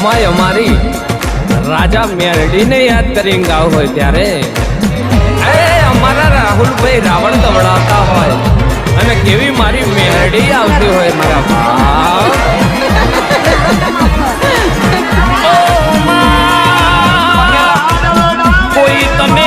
my અમારી રાજા મેરડીને યાદ કરીને ગાવ હોય ત્યારે અમારા રાહુલભાઈ રાવણ દવડાવતા હોય અને કેવી મારી મેરડી આવતી હોય મારા ભાવ કોઈ તમે